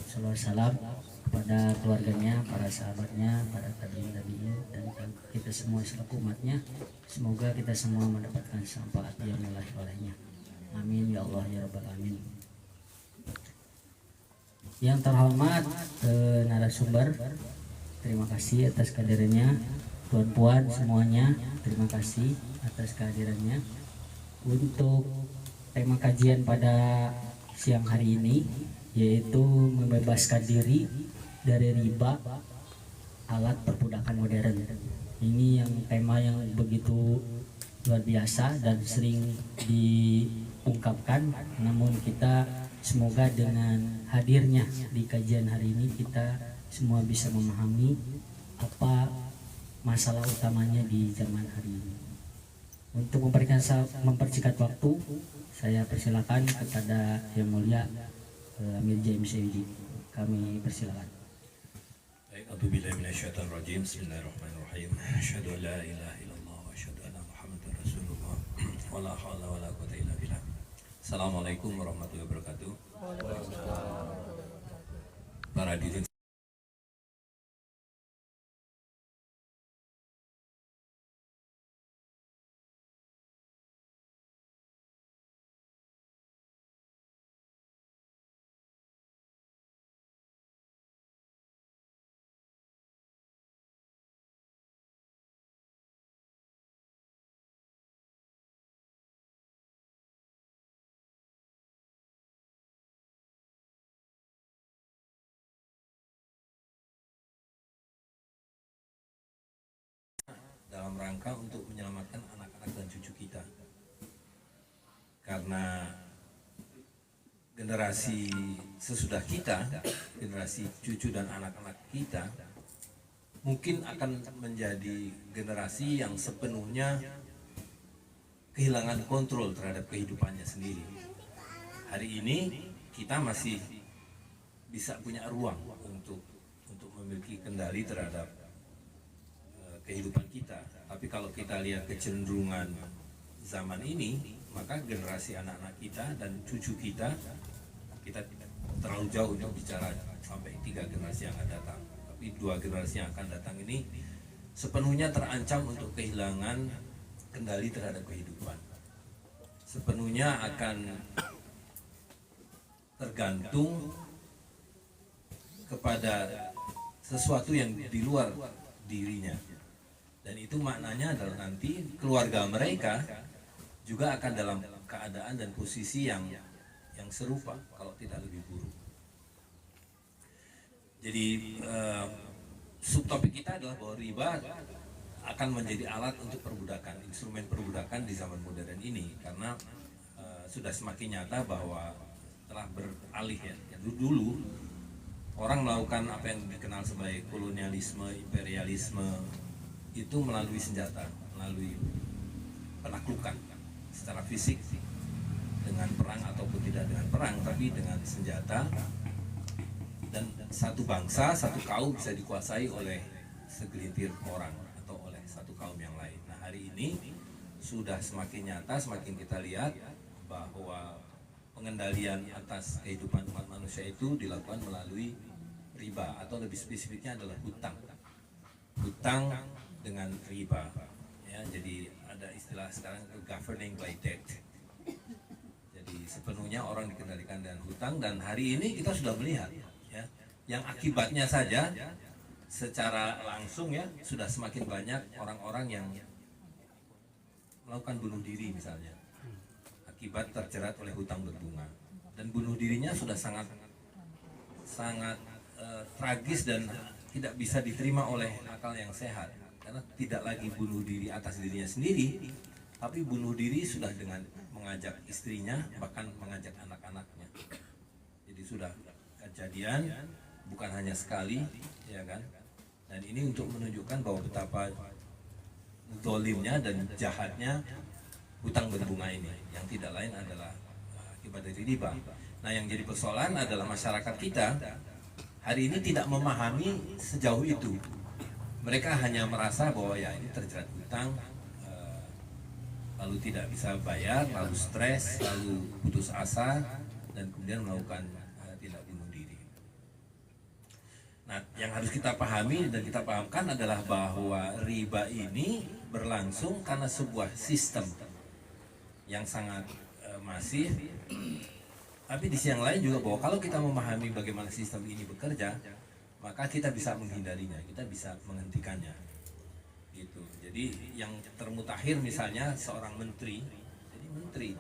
salawat salam kepada keluarganya, para sahabatnya, para tabi'in dan kita semua selaku umatnya. Semoga kita semua mendapatkan syafaat yang mulahi olehnya. Amin ya Allah ya Rabbal Alamin. Yang terhormat narasumber, terima kasih atas kehadirannya. Tuan-puan semuanya, terima kasih atas kehadirannya. Untuk tema kajian pada siang hari ini yaitu membebaskan diri dari riba alat perbudakan modern. Ini yang tema yang begitu luar biasa dan sering diungkapkan, namun kita semoga dengan hadirnya di kajian hari ini kita semua bisa memahami apa masalah utamanya di zaman hari ini. Untuk mempersingkat waktu, saya persilakan kepada Yang Mulia Amir James Ewji. Kami persilakan. A'udzubillahi minasyaitonirrajim. Bismillahirrahmanirrahim. Asyhadu an la ilaha illallah wa asyhadu anna Muhammadar Rasulullah. Wala haula wala quwwata illa billah. Assalamualaikum warahmatullahi wabarakatuh. Para hadirin dalam rangka untuk menyelamatkan anak-anak dan cucu kita, karena generasi sesudah kita, generasi cucu dan anak-anak kita mungkin akan menjadi generasi yang sepenuhnya kehilangan kontrol terhadap kehidupannya sendiri. Hari ini kita masih bisa punya ruang untuk memiliki kendali terhadap kehidupan kita. Tapi kalau kita lihat kecenderungan zaman ini, maka generasi anak-anak kita dan cucu kita terlalu jauh untuk bicara sampai 3 generasi yang akan datang. Tapi 2 generasi yang akan datang ini sepenuhnya terancam untuk kehilangan kendali terhadap kehidupan. Sepenuhnya akan tergantung kepada sesuatu yang di luar dirinya. Dan itu maknanya adalah nanti keluarga mereka juga akan dalam keadaan dan posisi yang serupa, kalau tidak lebih buruk. Jadi subtopik kita adalah bahwa riba akan menjadi alat untuk perbudakan, instrumen perbudakan di zaman modern ini, karena sudah semakin nyata bahwa telah beralih ya. Dulu orang melakukan apa yang dikenal sebagai kolonialisme, imperialisme itu melalui senjata, melalui penaklukan secara fisik dengan perang ataupun tidak dengan perang, tapi dengan senjata, dan satu bangsa, satu kaum bisa dikuasai oleh segelintir orang atau oleh satu kaum yang lain. Nah, hari ini sudah semakin nyata, semakin kita lihat bahwa pengendalian atas kehidupan umat manusia itu dilakukan melalui riba, atau lebih spesifiknya adalah hutang dengan riba ya. Jadi ada istilah sekarang governing by debt. Jadi sepenuhnya orang dikendalikan dengan hutang, dan hari ini kita sudah melihat ya, yang akibatnya saja secara langsung ya sudah semakin banyak orang-orang yang melakukan bunuh diri misalnya akibat terjerat oleh hutang berbunga, dan bunuh dirinya sudah sangat tragis dan tidak bisa diterima oleh akal yang sehat, karena tidak lagi bunuh diri atas dirinya sendiri, tapi bunuh diri sudah dengan mengajak istrinya, bahkan mengajak anak-anaknya. Jadi sudah kejadian bukan hanya sekali ya kan, dan ini untuk menunjukkan bahwa betapa zalimnya dan jahatnya hutang berbunga ini, yang tidak lain adalah akibat dari riba. Nah, yang jadi persoalan adalah masyarakat kita hari ini tidak memahami sejauh itu. Mereka hanya merasa bahwa ya ini terjerat hutang, lalu tidak bisa bayar, lalu stres, lalu putus asa, dan kemudian melakukan tindak bunuh diri. Nah, yang harus kita pahami dan kita pahamkan adalah bahwa riba ini berlangsung karena sebuah sistem yang sangat masif. Tapi di sisi yang lain juga bahwa kalau kita memahami bagaimana sistem ini bekerja, maka kita bisa menghindarinya, kita bisa menghentikannya. Gitu. Jadi yang termutakhir misalnya seorang menteri, jadi menteri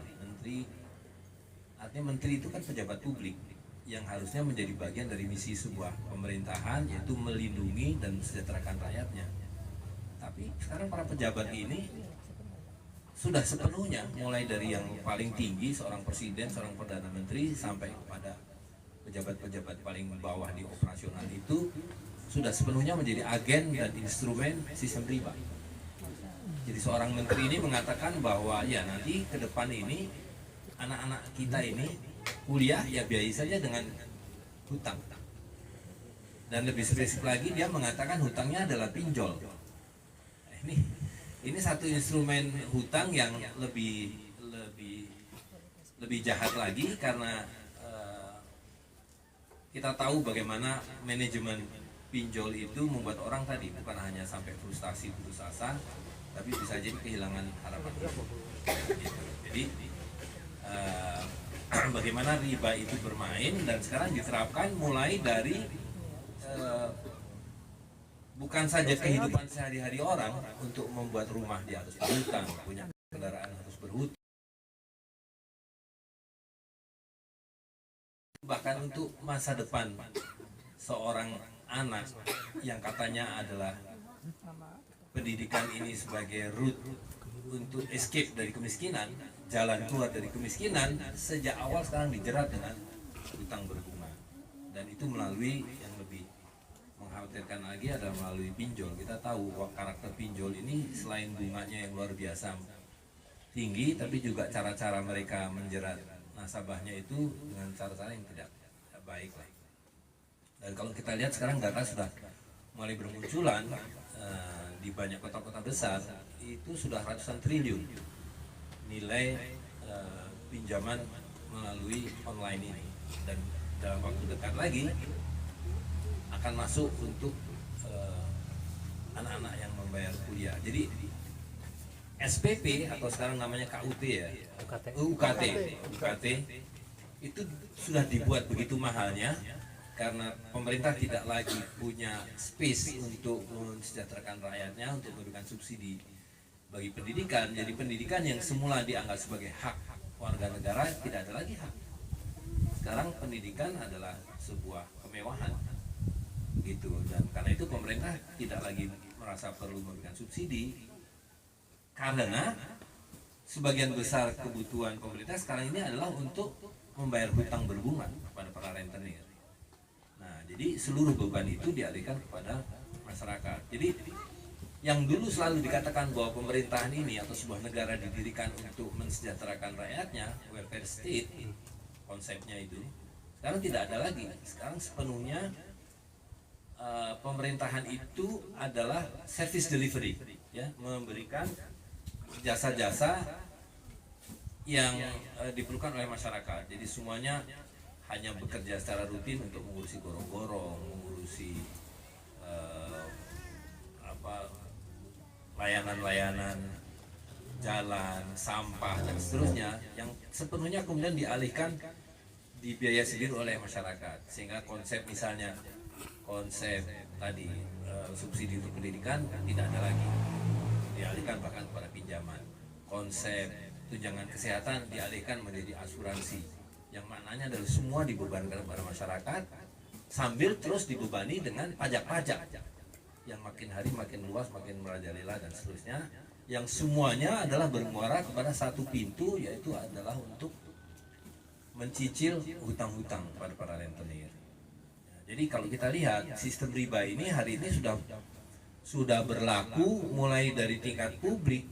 artinya menteri itu kan pejabat publik yang harusnya menjadi bagian dari misi sebuah pemerintahan, yaitu melindungi dan mensejahterakan rakyatnya. Tapi sekarang para pejabat ini sudah sepenuhnya, mulai dari yang paling tinggi seorang presiden, seorang perdana menteri, sampai kepada pejabat-pejabat paling bawah di operasional itu sudah sepenuhnya menjadi agen dan instrumen sistem riba. Jadi seorang menteri ini mengatakan bahwa ya nanti ke depan ini anak-anak kita ini kuliah ya biayai saja dengan hutang. Dan lebih spesifik lagi dia mengatakan hutangnya adalah pinjol. Nah, ini satu instrumen hutang yang lebih jahat lagi karena kita tahu bagaimana manajemen pinjol itu membuat orang tadi bukan hanya sampai frustasi putus asa, tapi bisa jadi kehilangan harapan hidup. Gitu. Jadi bagaimana riba itu bermain dan sekarang diterapkan mulai dari bukan saja kehidupan sehari-hari orang untuk membuat rumah dia harus berhutang, punya kendaraan harus berhutang, bahkan untuk masa depan seorang anak yang katanya adalah pendidikan ini sebagai route untuk escape dari kemiskinan, jalan keluar dari kemiskinan, sejak awal sekarang dijerat dengan hutang berbunga. Dan itu melalui yang lebih mengkhawatirkan lagi adalah melalui pinjol. Kita tahu bahwa karakter pinjol ini selain bunganya yang luar biasa tinggi, tapi juga cara-cara mereka menjerat nasabahnya itu dengan cara-cara yang tidak baik lah. Dan kalau kita lihat sekarang data sudah mulai bermunculan di banyak kota-kota besar, itu sudah ratusan triliun nilai pinjaman melalui online ini, dan dalam waktu dekat lagi akan masuk untuk anak-anak yang membayar kuliah. Jadi SPP atau sekarang namanya KUT ya, UKT itu sudah dibuat begitu mahalnya karena pemerintah tidak lagi punya space untuk mensejahterakan rakyatnya, untuk memberikan subsidi bagi pendidikan. Jadi pendidikan yang semula dianggap sebagai hak warga negara tidak ada lagi hak. Sekarang pendidikan adalah sebuah kemewahan gitu, dan karena itu pemerintah tidak lagi merasa perlu memberikan subsidi karena sebagian besar kebutuhan pemerintah sekarang ini adalah untuk membayar hutang berbunga kepada para rentenir. Nah, jadi seluruh beban itu dialihkan kepada masyarakat. Jadi yang dulu selalu dikatakan bahwa pemerintahan ini atau sebuah negara didirikan untuk mensejahterakan rakyatnya, welfare state, konsepnya itu sekarang tidak ada lagi. Sekarang sepenuhnya pemerintahan itu adalah service delivery, ya, memberikan jasa-jasa yang diperlukan oleh masyarakat. Jadi semuanya hanya bekerja secara rutin untuk mengurusi gorong-gorong, mengurusi layanan-layanan jalan, sampah dan seterusnya, yang sepenuhnya kemudian dialihkan dibiayai sendiri oleh masyarakat. Sehingga konsep misalnya konsep tadi subsidi untuk pendidikan tidak ada lagi, dialihkan bahkan kepada pinjaman. Konsep tunjangan kesehatan dialihkan menjadi asuransi, yang maknanya adalah semua dibebankan kepada masyarakat sambil terus dibebani dengan pajak-pajak yang makin hari makin luas, makin merajalela dan seterusnya, yang semuanya adalah bermuara kepada satu pintu, yaitu adalah untuk mencicil hutang-hutang pada para rentenir. Jadi kalau kita lihat sistem riba ini hari ini sudah berlaku mulai dari tingkat publik,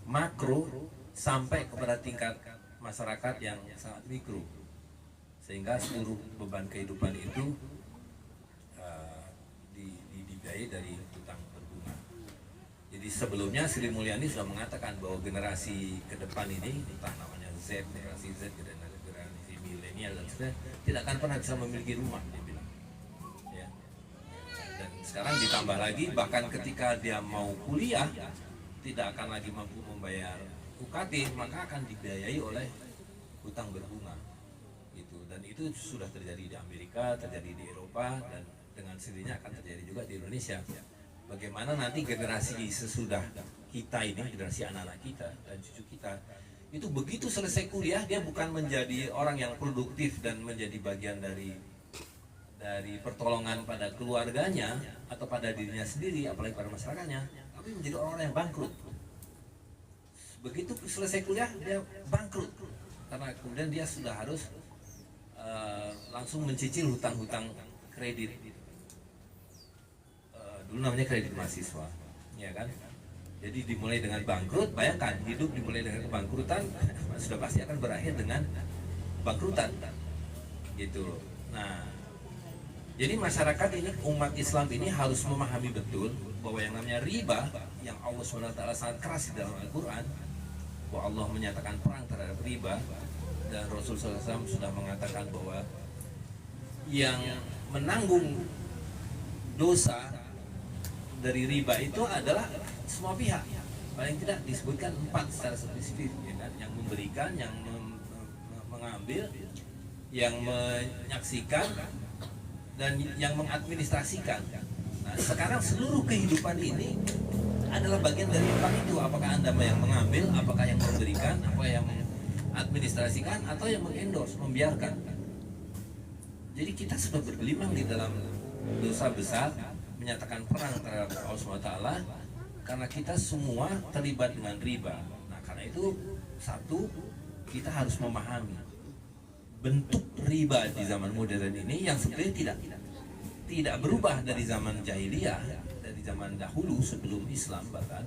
makro, sampai kepada tingkat masyarakat yang sangat mikro, sehingga seluruh beban kehidupan itu dibiayai dari hutang berbunga. Jadi sebelumnya Sri Mulyani sudah mengatakan bahwa generasi ke depan ini, entah namanya Z, generasi Z, generasi milenial dan sebagainya, tidak akan pernah bisa memiliki rumah, dia bilang. Ya. sekarang ditambah lagi bahkan ketika dia mau kuliah tidak akan lagi mampu membayar UKT, maka akan dibiayai oleh hutang berbunga gitu. Dan itu sudah terjadi di Amerika, terjadi di Eropa, dan dengan sendirinya akan terjadi juga di Indonesia. Bagaimana nanti generasi sesudah kita ini, generasi anak-anak kita dan cucu kita, itu begitu selesai kuliah dia bukan menjadi orang yang produktif dan menjadi bagian dari pertolongan pada keluarganya atau pada dirinya sendiri, apalagi pada masyarakatnya, tapi menjadi orang yang bangkrut. Begitu selesai kuliah dia bangkrut karena kemudian dia sudah harus langsung mencicil hutang-hutang kredit, dulu namanya kredit mahasiswa, ya kan? Jadi dimulai dengan bangkrut, bayangkan hidup dimulai dengan kebangkrutan, sudah pasti akan berakhir dengan bangkrutan, gitu. Nah, jadi masyarakat ini, umat Islam ini harus memahami betul bahwa yang namanya riba, yang Allah SWT sangat keras di dalam Al-Quran, bahwa Allah menyatakan perang terhadap riba, dan Rasulullah SAW sudah mengatakan bahwa yang menanggung dosa dari riba itu adalah semua pihak. Paling tidak disebutkan 4 secara spesifik, ya kan? Yang memberikan, yang mengambil, yang menyaksikan, dan yang mengadministrasikan. Nah, sekarang seluruh kehidupan ini adalah bagian dari 4 itu. Apakah Anda yang mengambil, apakah yang memberikan, apakah yang mengadministrasikan, atau yang mengendorse, membiarkan. Jadi kita sudah bergelimang di dalam dosa besar, menyatakan perang terhadap Allah SWT, karena kita semua terlibat dengan riba. Nah, karena itu satu, kita harus memahami bentuk riba di zaman modern ini yang sebenarnya tidak berubah dari zaman jahiliyah, dari zaman dahulu sebelum Islam, bahkan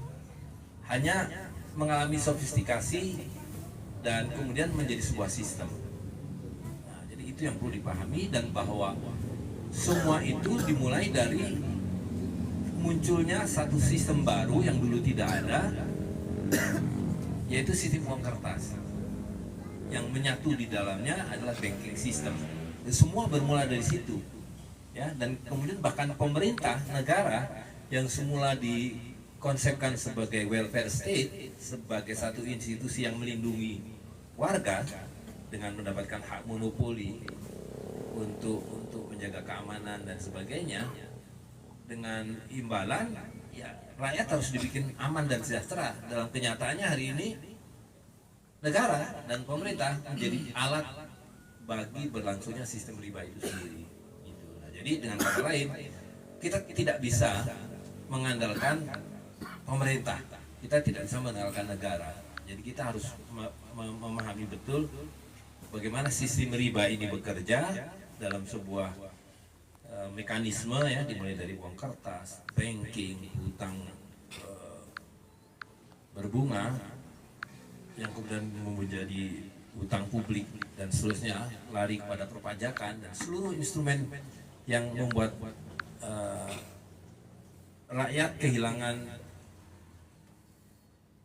hanya mengalami sofistikasi dan kemudian menjadi sebuah sistem. Nah, jadi itu yang perlu dipahami, dan bahwa semua itu dimulai dari munculnya satu sistem baru yang dulu tidak ada, yaitu sistem uang kertas. Yang menyatu di dalamnya adalah banking system. Dan semua bermula dari situ, ya. Dan kemudian bahkan pemerintah negara yang semula dikonsepkan sebagai welfare state, sebagai satu institusi yang melindungi warga dengan mendapatkan hak monopoli untuk menjaga keamanan dan sebagainya, dengan imbalan, ya rakyat harus dibikin aman dan sejahtera. Dalam kenyataannya hari ini negara dan pemerintah menjadi alat bagi berlangsungnya sistem riba itu sendiri. Gitu. Nah, jadi dengan kata lain, kita tidak bisa mengandalkan pemerintah, kita tidak bisa mengandalkan negara. Jadi kita harus memahami betul bagaimana sistem riba ini bekerja dalam sebuah mekanisme, ya, dimulai dari uang kertas, banking, hutang berbunga, yang kemudian menjadi hutang publik dan seterusnya, lari kepada perpajakan dan seluruh instrumen yang membuat rakyat kehilangan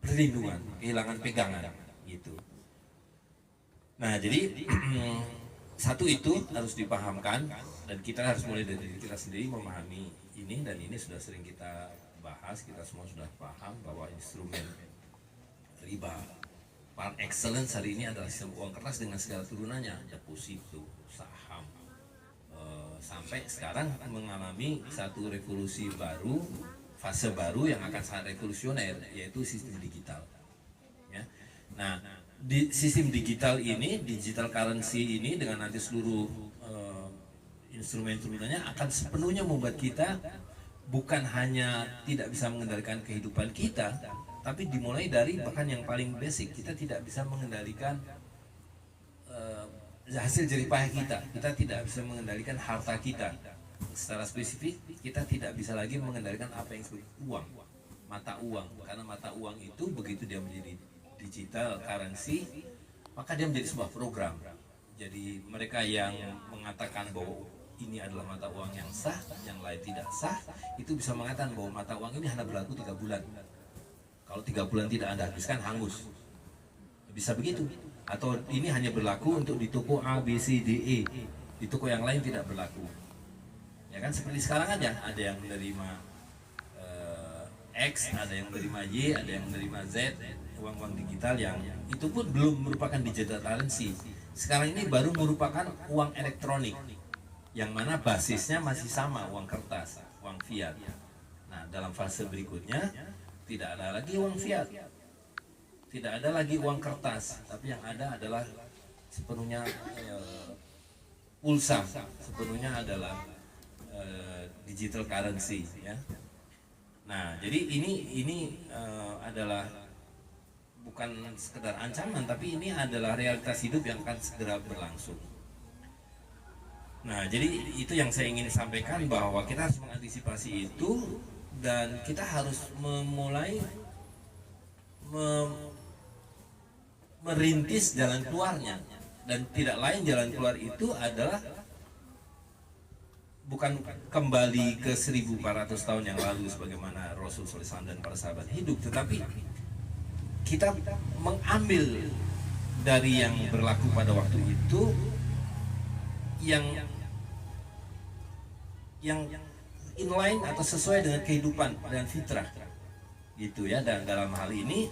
perlindungan, kehilangan pegangan, gitu. Nah, jadi satu itu harus dipahamkan, dan kita harus mulai dari diri kita sendiri memahami ini, dan ini sudah sering kita bahas, kita semua sudah paham bahwa instrumen riba par excellence hari ini adalah sistem uang kertas dengan segala turunannya, deposito, saham, sampai sekarang mengalami satu revolusi baru, fase baru yang akan sangat revolusioner, yaitu sistem digital, ya. Nah, di sistem digital ini, digital currency ini, dengan nanti seluruh instrumen turunannya akan sepenuhnya membuat kita bukan hanya tidak bisa mengendalikan kehidupan kita, tapi dimulai dari bahkan yang paling basic, kita tidak bisa mengendalikan hasil jerih payah kita tidak bisa mengendalikan harta kita. Secara spesifik, kita tidak bisa lagi mengendalikan apa yang disebut uang, mata uang, karena mata uang itu begitu dia menjadi digital currency, maka dia menjadi sebuah program. Jadi mereka yang mengatakan bahwa ini adalah mata uang yang sah, yang lain tidak sah, itu bisa mengatakan bahwa mata uang ini hanya berlaku 3 bulan. Kalau 3 bulan tidak Anda habiskan, hangus. Bisa begitu. Atau ini hanya berlaku untuk di toko A, B, C, D, E. Di toko yang lain tidak berlaku. Ya kan seperti sekarang aja, ada yang menerima X, ada yang menerima Y, ada yang menerima Z, uang-uang digital yang itu pun belum merupakan digital currency. Sekarang ini baru merupakan uang elektronik, yang mana basisnya masih sama, uang kertas, uang fiat. Nah, dalam fase berikutnya tidak ada lagi uang fiat, tidak ada lagi uang kertas, tapi yang ada adalah sepenuhnya pulsa, sepenuhnya adalah digital currency, ya. Nah, jadi ini adalah bukan sekedar ancaman, tapi ini adalah realitas hidup yang akan segera berlangsung. Nah, jadi itu yang saya ingin sampaikan, bahwa kita harus mengantisipasi itu dan kita harus memulai merintis jalan keluarnya, dan tidak lain jalan keluar itu adalah bukan kembali ke 1400 tahun yang lalu sebagaimana Rasul SAW dan para sahabat hidup, tetapi kita mengambil dari yang berlaku pada waktu itu yang inline atau sesuai dengan kehidupan dan fitrah gitu ya. Dan dalam hal ini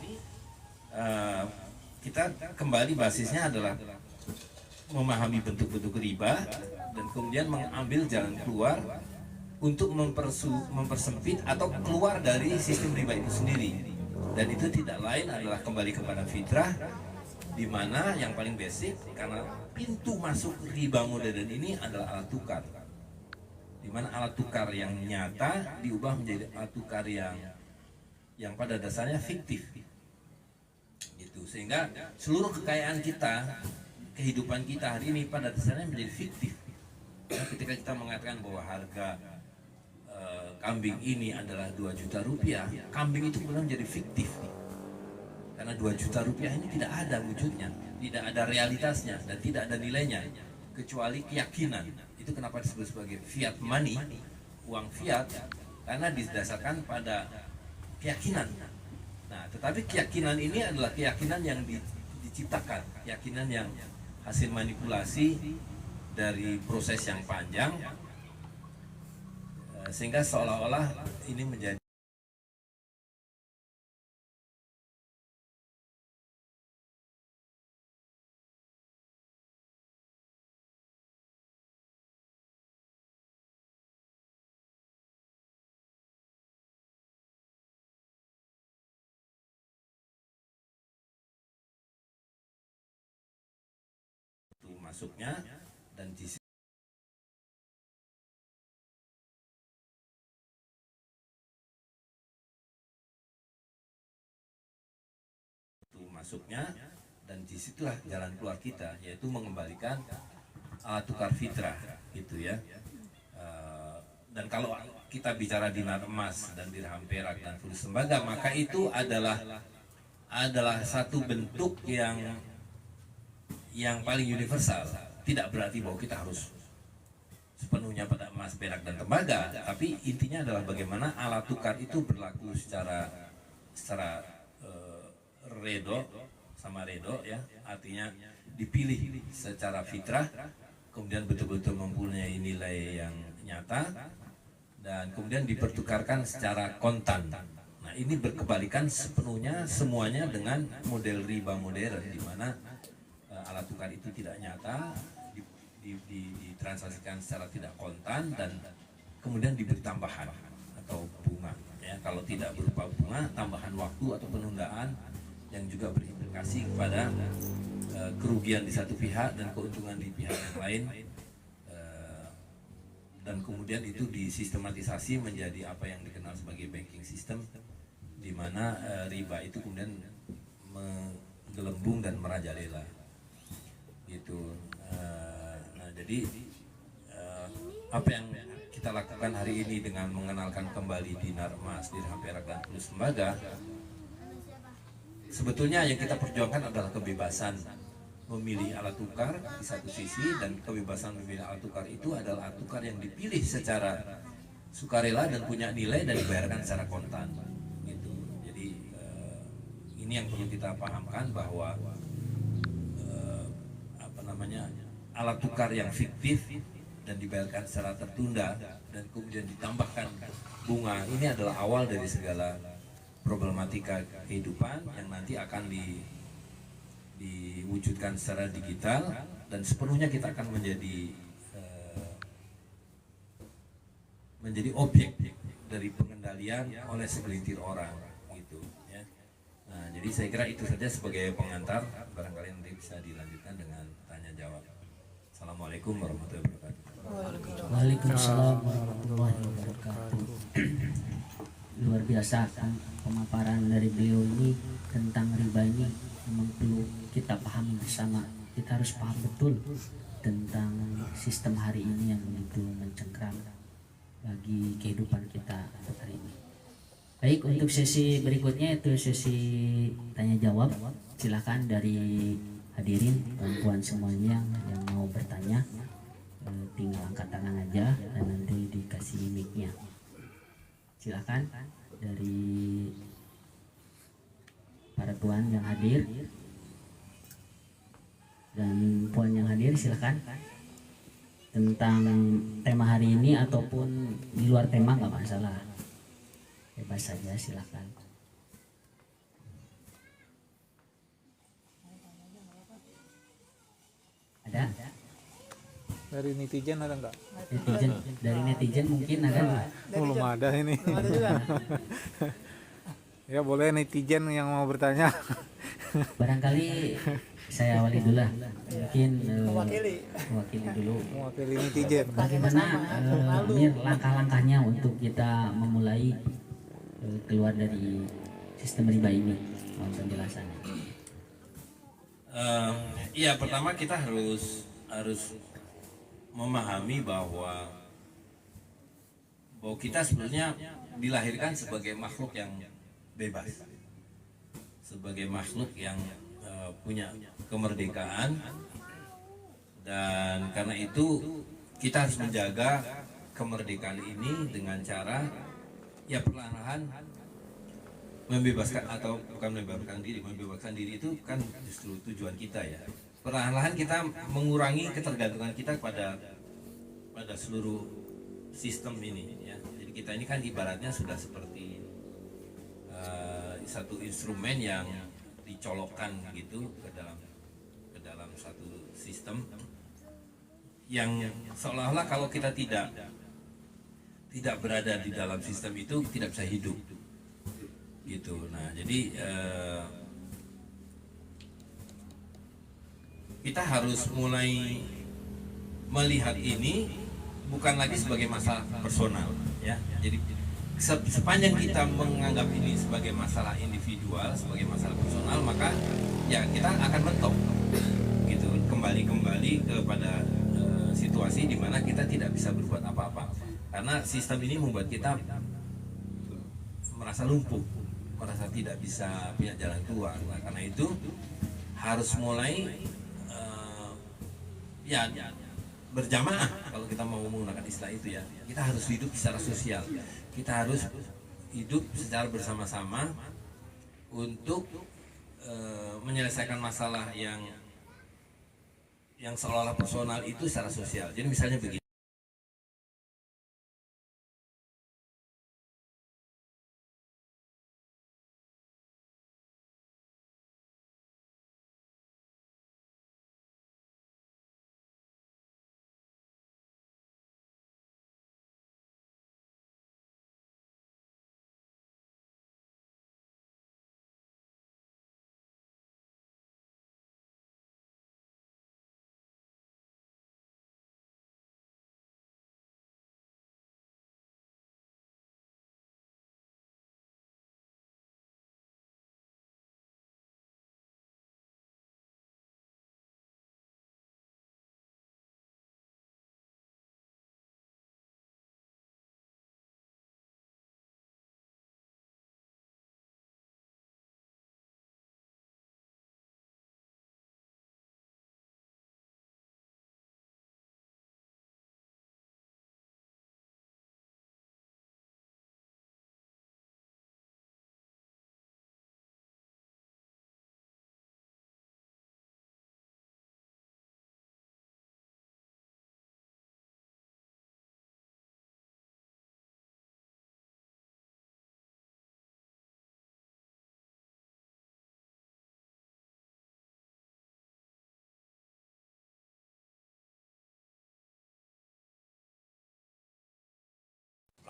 kita kembali basisnya adalah memahami bentuk-bentuk riba dan kemudian mengambil jalan keluar untuk mempersempit atau keluar dari sistem riba itu sendiri. Dan itu tidak lain adalah kembali kepada fitrah, di mana yang paling basic, karena pintu masuk riba modern ini adalah alat tukar, di mana alat tukar yang nyata diubah menjadi alat tukar yang pada dasarnya fiktif gitu. Sehingga seluruh kekayaan kita, kehidupan kita hari ini pada dasarnya menjadi fiktif. Nah, ketika kita mengatakan bahwa harga kambing ini adalah 2 juta rupiah, kambing itu kemudian menjadi fiktif, karena 2 juta rupiah ini tidak ada wujudnya, tidak ada realitasnya, dan tidak ada nilainya kecuali keyakinan. Itu kenapa disebut sebagai fiat money, uang fiat, karena didasarkan pada keyakinan. Nah, tetapi keyakinan ini adalah keyakinan yang diciptakan, keyakinan yang hasil manipulasi dari proses yang panjang, sehingga seolah-olah ini menjadi masuknya, dan di masuknya, dan disitulah jalan keluar kita, yaitu mengembalikan alat tukar fitrah gitu ya. Dan kalau kita bicara dinar emas dan dirham perak dan fulus tembaga, maka itu adalah satu bentuk yang paling universal. Tidak berarti bahwa kita harus sepenuhnya pada emas, perak, dan tembaga, tapi intinya adalah bagaimana alat tukar itu berlaku secara redo sama redo, ya, artinya dipilih secara fitrah, kemudian betul-betul mempunyai nilai yang nyata, dan kemudian dipertukarkan secara kontan. Nah, ini berkebalikan sepenuhnya semuanya dengan model riba modern, di mana alat tukar itu tidak nyata, ditransaksikan secara tidak kontan, dan kemudian diberi tambahan atau bunga, ya. Kalau tidak berupa bunga, tambahan waktu atau penundaan yang juga berimplikasi kepada kerugian di satu pihak dan keuntungan di pihak yang lain, dan kemudian itu disistematisasi menjadi apa yang dikenal sebagai banking system, di mana riba itu kemudian menggelembung dan merajalela gitu. Nah, jadi apa yang kita lakukan hari ini dengan mengenalkan kembali dinar emas, dirham perak, dan fulus tembaga, sebetulnya yang kita perjuangkan adalah kebebasan memilih alat tukar di satu sisi, dan kebebasan memilih alat tukar itu adalah alat tukar yang dipilih secara sukarela dan punya nilai dan dibayarkan secara kontan gitu. Jadi ini yang perlu kita pahamkan, bahwa alat tukar yang fiktif dan dibayarkan secara tertunda dan kemudian ditambahkan bunga, ini adalah awal dari segala problematika kehidupan yang nanti akan diwujudkan secara digital, dan sepenuhnya kita akan menjadi objek dari pengendalian oleh segelintir orang gitu ya. Nah, jadi saya kira itu saja sebagai pengantar, barangkali nanti bisa dilanjutkan dengan tanya jawab. Assalamualaikum warahmatullahi wabarakatuh. Waalaikumsalam warahmatullahi wabarakatuh. Luar biasa pemaparan dari beliau ini tentang riba ini, memang perlu kita pahami bersama. Kita harus paham betul tentang sistem hari ini yang begitu mencengkram bagi kehidupan kita hari ini. Baik, untuk sesi berikutnya itu sesi tanya jawab. Silakan dari hadirin perempuan semuanya yang mau bertanya, tinggal angkat tangan aja dan nanti dikasih mic-nya. Silakan dari para tuan yang hadir dan puan yang hadir, silakan tentang tema hari ini ataupun di luar tema nggak masalah, bebas saja, silakan. Ada? Dari netizen ada nggak? Netizen, dari netizen mungkin ada nggak? Belum ada ini. Belum ada juga. Ya boleh netizen yang mau bertanya. Barangkali saya awali dulu lah, mungkin Mewakili. mewakili dulu. Mewakili netizen. Bagaimana Mir, langkah-langkahnya untuk kita memulai keluar dari sistem riba ini? Mohon penjelasannya. Iya, pertama kita harus memahami bahwa kita sebenarnya dilahirkan sebagai makhluk yang bebas, sebagai makhluk yang punya kemerdekaan, dan karena itu kita harus menjaga kemerdekaan ini dengan cara ya perlahan-lahan membebaskan, atau bukan membebaskan diri itu kan justru tujuan kita ya. Perlahan-lahan kita mengurangi ketergantungan kita pada seluruh sistem ini ya. Jadi kita ini kan ibaratnya sudah seperti satu instrumen yang dicolokkan gitu ke dalam satu sistem yang seolah-olah kalau kita tidak berada di dalam sistem itu tidak bisa hidup gitu. Nah, jadi kita harus mulai melihat ini bukan lagi sebagai masalah personal ya. Jadi sepanjang kita menganggap ini sebagai masalah individual, sebagai masalah personal, maka ya kita akan mentok gitu, kembali kepada situasi di mana kita tidak bisa berbuat apa-apa karena sistem ini membuat kita merasa lumpuh, merasa tidak bisa punya jalan keluar. Nah, karena itu harus mulai ya berjamaah, kalau kita mau menggunakan istilah itu ya. Kita harus hidup secara sosial, kita harus hidup secara bersama-sama untuk menyelesaikan masalah yang seolah-olah personal itu secara sosial. Jadi misalnya begini.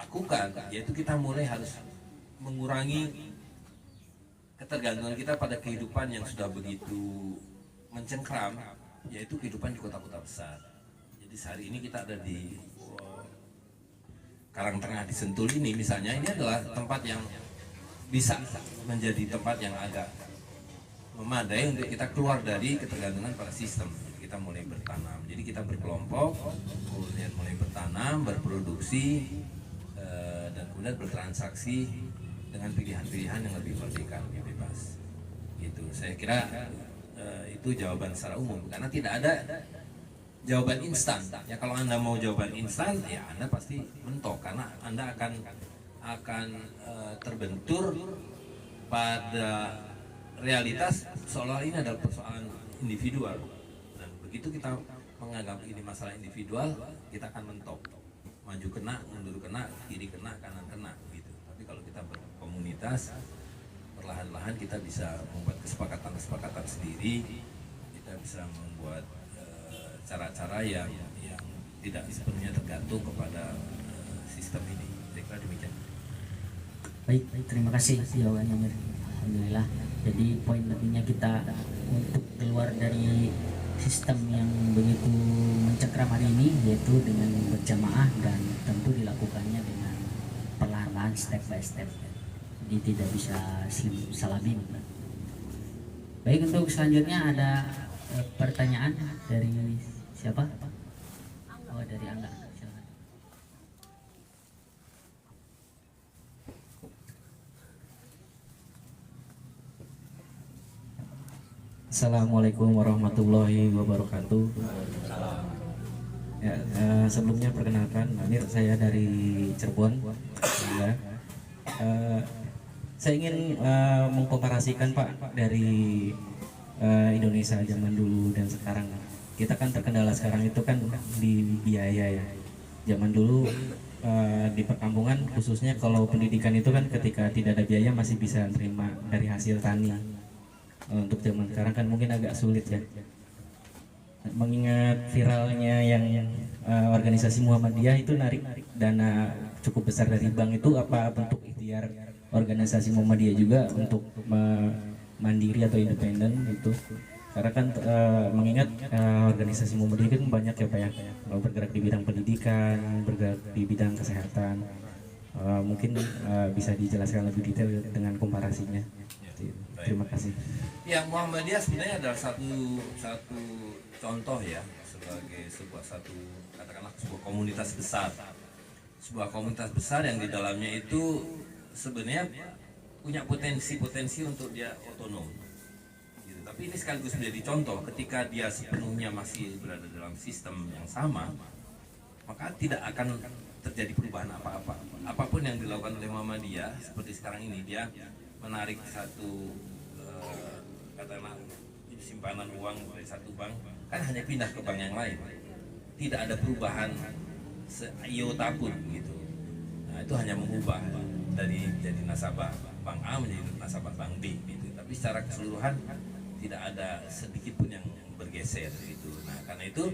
lakukan, yaitu kita mulai harus mengurangi ketergantungan kita pada kehidupan yang sudah begitu mencengkram, yaitu kehidupan di kota-kota besar. Jadi sehari ini kita ada di Karangtengah di Sentul ini misalnya, ini adalah tempat yang bisa menjadi tempat yang agak memadai untuk kita keluar dari ketergantungan pada sistem. Jadi kita mulai bertanam, jadi kita berkelompok, kemudian mulai bertanam, berproduksi, dan kemudian bertransaksi dengan pilihan-pilihan yang lebih merdeka, lebih bebas. Gitu. Saya kira itu jawaban secara umum, karena tidak ada jawaban instan. Ya kalau Anda mau jawaban instan, ya Anda pasti mentok, karena Anda akan terbentur pada realitas seolah ini adalah persoalan individual. Dan begitu kita menganggap ini masalah individual, kita akan mentok, maju kena, mundur kena, kiri kena, kanan kena gitu. Tapi kalau kita berkomunitas, perlahan-lahan kita bisa membuat kesepakatan sendiri, kita bisa membuat cara-cara yang tidak sepenuhnya tergantung kepada sistem ini. Saya kira demikian. Baik, terima kasih jawabannya Amir. Alhamdulillah. Jadi poin pentingnya kita untuk keluar dari sistem yang begitu mencekram hari ini, yaitu dengan berjamaah dan tentu dilakukannya dengan perlahan-lahan, step by step. Jadi tidak bisa salabim. Baik, untuk selanjutnya ada pertanyaan dari siapa? Oh, dari Angga. Silakan. Assalamualaikum warahmatullahi wabarakatuh. Ya, sebelumnya perkenalkan, Amir, saya dari Cirebon. Ya. Saya ingin mengkomparasikan Pak dari Indonesia zaman dulu dan sekarang. Kita kan terkendala sekarang itu kan di biaya ya. Zaman dulu di perkampungan khususnya kalau pendidikan itu kan ketika tidak ada biaya masih bisa terima dari hasil tani. Untuk zaman sekarang kan mungkin agak sulit ya. Mengingat viralnya yang organisasi Muhammadiyah itu narik dana cukup besar dari bank, itu apa bentuk ikhtiar organisasi Muhammadiyah juga untuk mandiri atau independen itu? Karena kan mengingat organisasi Muhammadiyah kan banyak ya Pak ya, bergerak di bidang pendidikan, bergerak di bidang kesehatan. Mungkin bisa dijelaskan lebih detail dengan komparasinya. Terima kasih. Ya, Muhammadiyah sebenarnya adalah satu contoh ya, sebagai katakanlah sebuah komunitas besar. Sebuah komunitas besar yang di dalamnya itu sebenarnya punya potensi untuk dia otonom. Gitu. Tapi ini sekaligus menjadi contoh ketika dia sepenuhnya masih berada dalam sistem yang sama, maka tidak akan terjadi perubahan apa-apa. Apapun yang dilakukan oleh Muhammadiyah seperti sekarang ini, dia menarik satu katakanlah simpanan uang dari satu bank, kan hanya pindah ke bank yang lain, tidak ada perubahan seiota pun gitu. Nah, itu hanya mengubah dari jadi nasabah bank A menjadi nasabah bank B gitu. Tapi secara keseluruhan tidak ada sedikit pun yang bergeser gitu. Nah, karena itu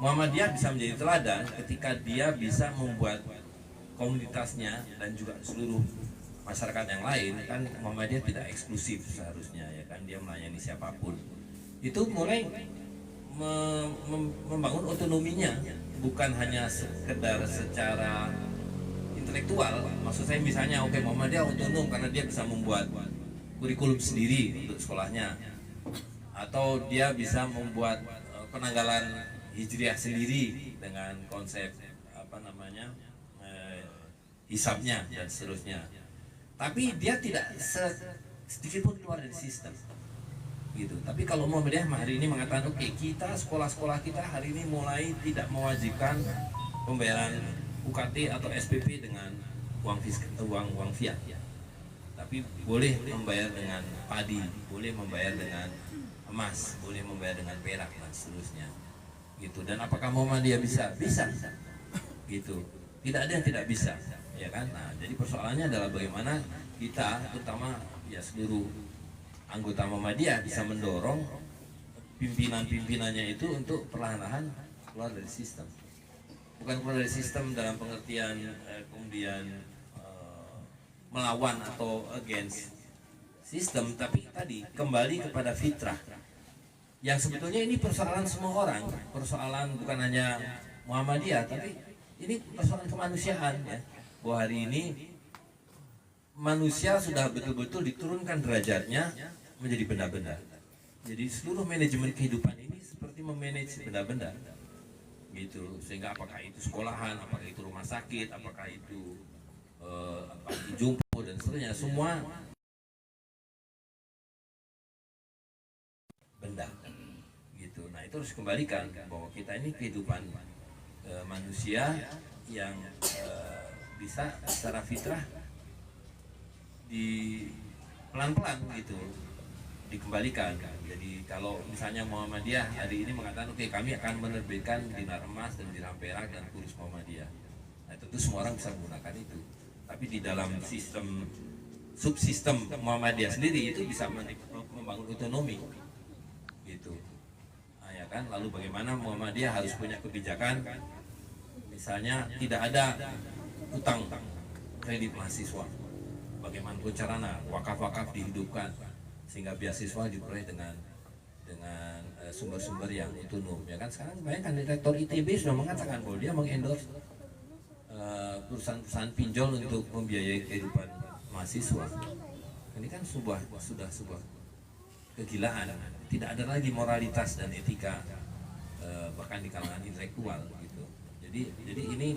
Muhammadiyah bisa menjadi teladan ketika dia bisa membuat komunitasnya dan juga seluruh masyarakat yang lain. Kan Muhammadiyah tidak eksklusif seharusnya ya kan, dia melayani siapapun. Itu mulai membangun otonominya, bukan hanya sekedar secara intelektual. Maksud saya misalnya Muhammadiyah otonom karena dia bisa membuat kurikulum sendiri untuk sekolahnya, atau dia bisa membuat penanggalan hijriah sendiri dengan konsep hisabnya dan seterusnya. Tapi dia tidak sedikit pun keluar dari sistem gitu. Tapi kalau Muhammadiyah hari ini mengatakan kita sekolah-sekolah kita hari ini mulai tidak mewajibkan pembayaran UKT atau SPP dengan uang fiat ya. Tapi boleh membayar dengan padi, boleh membayar dengan emas, boleh membayar dengan perak dan seterusnya gitu. Dan apakah Muhammadiyah bisa gitu? Tidak ada yang tidak bisa ya kan. Nah, jadi persoalannya adalah bagaimana kita, terutama ya seluruh anggota Muhammadiyah, bisa mendorong pimpinan-pimpinannya itu untuk perlahan-lahan keluar dari sistem. bukan keluar dari sistem dalam pengertian kemudian melawan atau against sistem, tapi tadi kembali kepada fitrah yang sebetulnya ini persoalan semua orang, persoalan bukan hanya Muhammadiyah, tapi ini persoalan kemanusiaan ya. Bahwa hari ini manusia sudah betul-betul diturunkan derajatnya menjadi benda-benda. Jadi seluruh manajemen kehidupan ini seperti memanage benda-benda gitu, sehingga apakah itu sekolahan, apakah itu rumah sakit, apakah itu jumbo dan seterusnya, semua benda gitu. Nah, itu harus kembalikan bahwa kita ini kehidupan manusia yang bisa secara fitrah di pelan-pelan gitu dikembalikan. Jadi kalau misalnya Muhammadiyah hari ini mengatakan oke, kami akan menerbitkan dinar emas dan dirham perak dan kurus Muhammadiyah, nah tentu semua orang bisa menggunakan itu. Tapi di dalam sistem subsistem Muhammadiyah sendiri itu bisa membangun otonomi gitu. Nah, ya kan, lalu bagaimana Muhammadiyah harus punya kebijakan, misalnya tidak ada utang kredit mahasiswa, bagaimana caranya wakaf-wakaf dihidupkan sehingga beasiswa diperoleh dengan sumber-sumber yang otonom, ya kan. Sekarang bayangkan rektor ITB sudah mengatakan bahwa dia mengendorse perusahaan-perusahaan pinjol untuk membiayai kehidupan mahasiswa. Ini kan sudah sebuah kegilaan. Tidak ada lagi moralitas dan etika bahkan di kalangan intelektual gitu. Jadi ini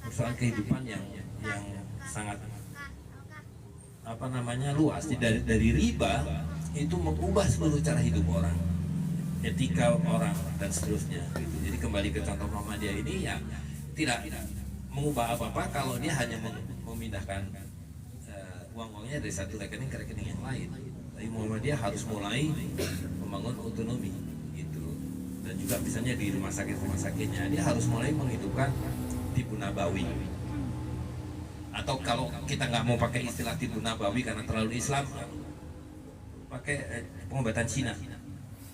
persoalan kehidupan yang sangat luas. Dari riba itu mengubah seluruh cara hidup orang, etika orang dan seterusnya gitu. Jadi kembali ke contoh Muhammadiyah ini ya tidak mengubah apa-apa kalau dia hanya memindahkan uang-uangnya dari satu rekening ke rekening yang lain. Tapi Muhammadiyah harus mulai membangun otonomi gitu. Dan juga misalnya di rumah sakitnya dia harus mulai menghidupkan tibu nabawi. Atau kalau kita nggak mau pakai istilah tibu nabawi karena terlalu Islam, pakai pengobatan Cina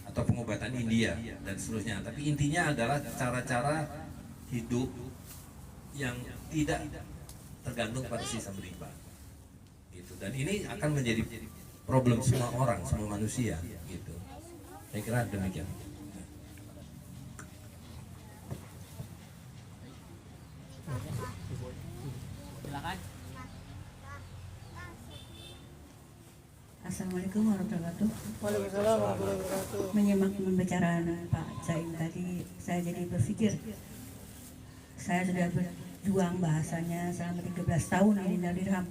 atau pengobatan India dan seterusnya. Tapi intinya adalah cara-cara hidup yang tidak tergantung pada sistem riba gitu. Dan ini akan menjadi problem semua orang, semua manusia gitu. Saya kira demikian. Silakan. Assalamualaikum warahmatullahi wabarakatuh. Waalaikumsalam warahmatullahi wabarakatuh. Menyimak pembicaraan Pak Jaim tadi, saya jadi berpikir, saya sudah berjuang bahasanya selama 13 tahun ini dari dirham.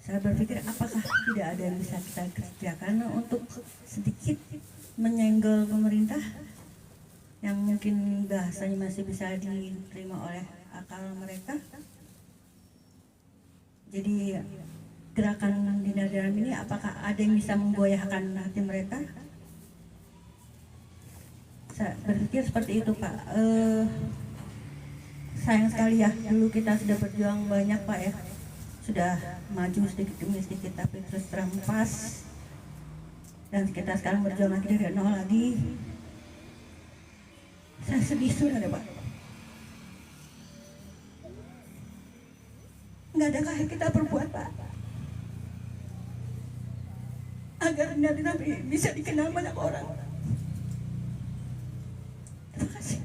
Saya berpikir apakah tidak ada yang bisa kita kerjakan untuk sedikit menyenggol pemerintah yang mungkin bahasanya masih bisa diterima oleh akal mereka. Jadi gerakan dinar dirham ini apakah ada yang bisa menggoyahkan hati mereka? Saya berpikir seperti itu, Pak. Sayang sekali ya, dulu kita sudah berjuang banyak, Pak ya. Sudah maju sedikit demi sedikit tapi terus terampas. Dan kita sekarang berjuang lagi dari nol lagi. Saya sedih sudah Pak. Nggak adakah yang kita perbuat, Pak, agar Nabi bisa dikenal banyak orang? Terima kasih.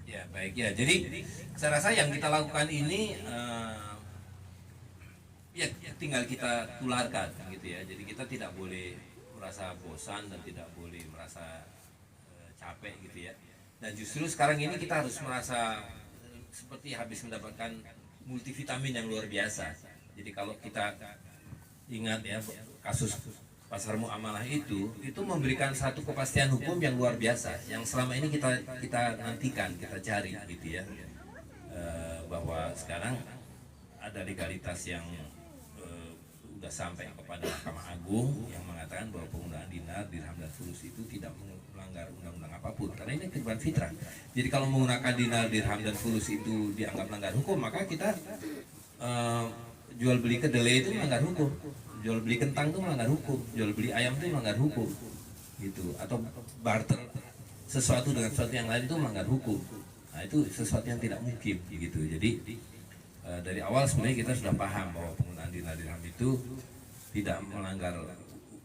Ya baik ya. Jadi saya rasa yang kita lakukan ini ya tinggal kita tularkan gitu ya. Jadi kita tidak boleh merasa bosan dan tidak boleh merasa capek gitu ya. Dan justru sekarang ini kita harus merasa seperti habis mendapatkan multivitamin yang luar biasa. Jadi kalau kita ingat ya kasus pasar muamalah itu memberikan satu kepastian hukum yang luar biasa yang selama ini kita nantikan, kita cari gitu ya. Bahwa sekarang ada legalitas yang sudah sampai kepada Mahkamah Agung yang mengatakan bahwa penggunaan dinar, dirham dan fulus itu tidak melanggar undang-undang apapun karena ini kehidupan fitrah. Jadi kalau menggunakan dinar, dirham dan fulus itu dianggap melanggar hukum, maka kita jual beli kedelai itu melanggar hukum, jual beli kentang itu melanggar hukum, jual beli ayam itu melanggar hukum gitu, atau barter sesuatu dengan sesuatu yang lain itu melanggar hukum. Nah itu sesuatu yang tidak mungkin gitu. Jadi dari awal sebenarnya kita sudah paham bahwa penggunaan dinar dirham itu tidak melanggar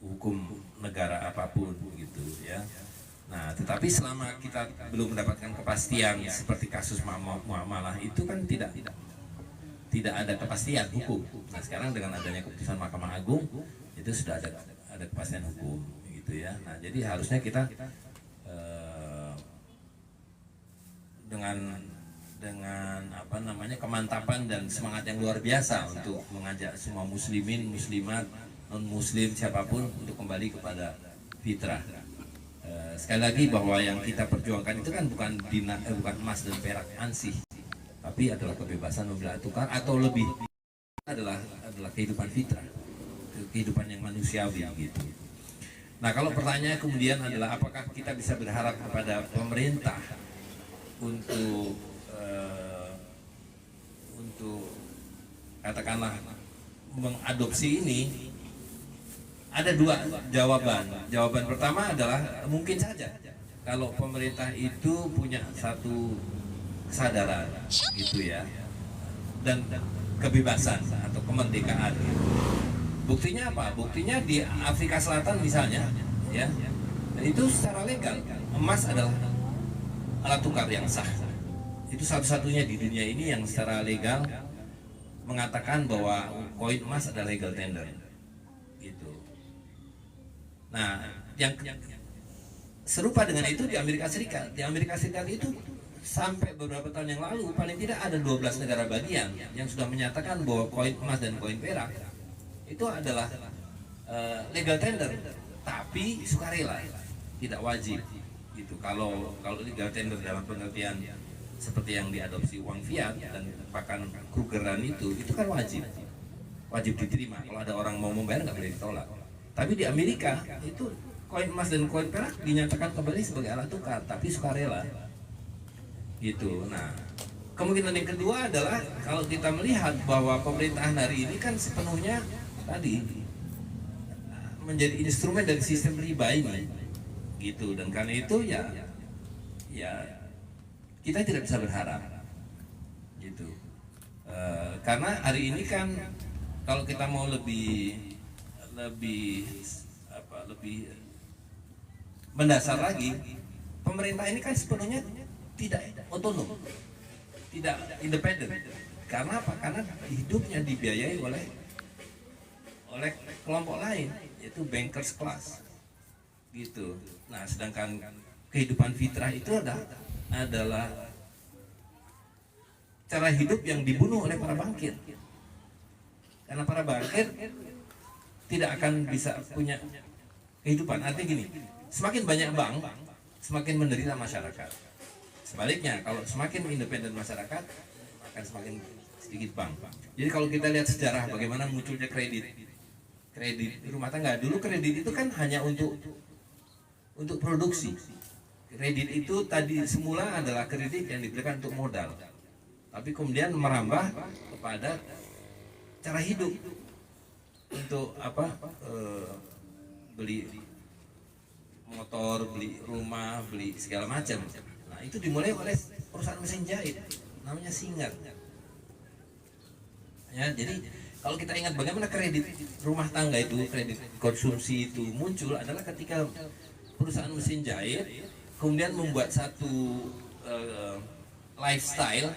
hukum negara apapun gitu ya. Nah, tetapi selama kita belum mendapatkan kepastian seperti kasus muamalah itu kan tidak ada kepastian hukum. Nah, sekarang dengan adanya keputusan Mahkamah Agung itu sudah ada kepastian hukum gitu ya. Nah, jadi harusnya kita dengan apa namanya kemantapan dan semangat yang luar biasa untuk mengajak semua muslimin, muslimat, non muslim siapapun untuk kembali kepada fitrah. Sekali lagi bahwa yang kita perjuangkan itu kan bukan emas dan perak ansih, tapi adalah kebebasan membelah tukar atau lebih adalah kehidupan fitrah, kehidupan yang manusiawi gitu. Nah, kalau pertanyaan kemudian adalah apakah kita bisa berharap kepada pemerintah untuk katakanlah mengadopsi ini, ada dua jawaban. Jawaban pertama adalah mungkin saja kalau pemerintah itu punya satu kesadaran gitu ya, dan kebebasan atau kemerdekaan gitu. Buktinya apa? Buktinya di Afrika Selatan misalnya ya, itu secara legal emas adalah alat tukar yang sah. Itu satu-satunya di dunia ini yang secara legal mengatakan bahwa koin emas adalah legal tender gitu. Nah, yang serupa dengan itu di Amerika Serikat. Di Amerika Serikat itu sampai beberapa tahun yang lalu paling tidak ada 12 negara bagian yang sudah menyatakan bahwa koin emas dan koin perak itu adalah legal tender, tapi sukarela, tidak wajib gitu. Kalau legal tender dalam pengertian seperti yang diadopsi uang fiat dan bahkan Krugeran itu kan wajib diterima. Kalau ada orang mau membayar nggak boleh ditolak. Tapi di Amerika itu koin emas dan koin perak dinyatakan kembali sebagai alat tukar, tapi sukarela gitu. Nah, kemungkinan yang kedua adalah kalau kita melihat bahwa pemerintahan hari ini kan sepenuhnya tadi menjadi instrumen dari sistem riba ini gitu, dan karena itu ya kita tidak bisa berharap gitu. Karena hari ini kan kalau kita mau lebih mendasar lagi, pemerintah ini kan sepenuhnya tidak otonom, tidak independen. Karena apa? Karena hidupnya dibiayai oleh kelompok lain, yaitu bankers class gitu. Nah, sedangkan kehidupan fitrah itu adalah cara hidup yang dibunuh oleh para bankir. Karena para bankir tidak akan bisa punya kehidupan. Artinya gini, semakin banyak bank, semakin menderita masyarakat. Sebaliknya, kalau semakin independen masyarakat, akan semakin sedikit bank. Jadi kalau kita lihat sejarah bagaimana munculnya kredit rumah tangga. Dulu kredit itu kan hanya untuk produksi. Kredit itu tadi semula adalah kredit yang diberikan untuk modal, tapi kemudian merambah kepada cara hidup untuk beli motor, beli rumah, beli segala macam. Nah, itu dimulai oleh perusahaan mesin jahit namanya Singer. Ya, jadi kalau kita ingat bagaimana kredit rumah tangga itu, kredit konsumsi itu muncul adalah ketika perusahaan mesin jahit kemudian membuat satu lifestyle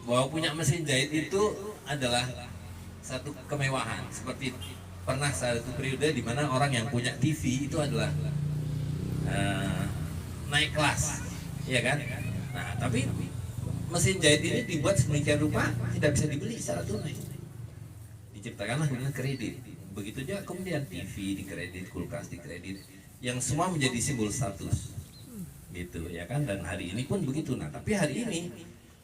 bahwa punya mesin jahit itu adalah satu kemewahan. Seperti pernah satu periode di mana orang yang punya TV itu adalah naik kelas, ya kan? Nah, tapi mesin jahit ini dibuat sedemikian rupa tidak bisa dibeli secara tunai. Diciptakanlah dengan kredit. Begitu juga kemudian TV dikredit, kulkas dikredit, yang semua menjadi simbol status, gitu ya kan? Dan hari ini pun begitu. Nah, tapi hari ini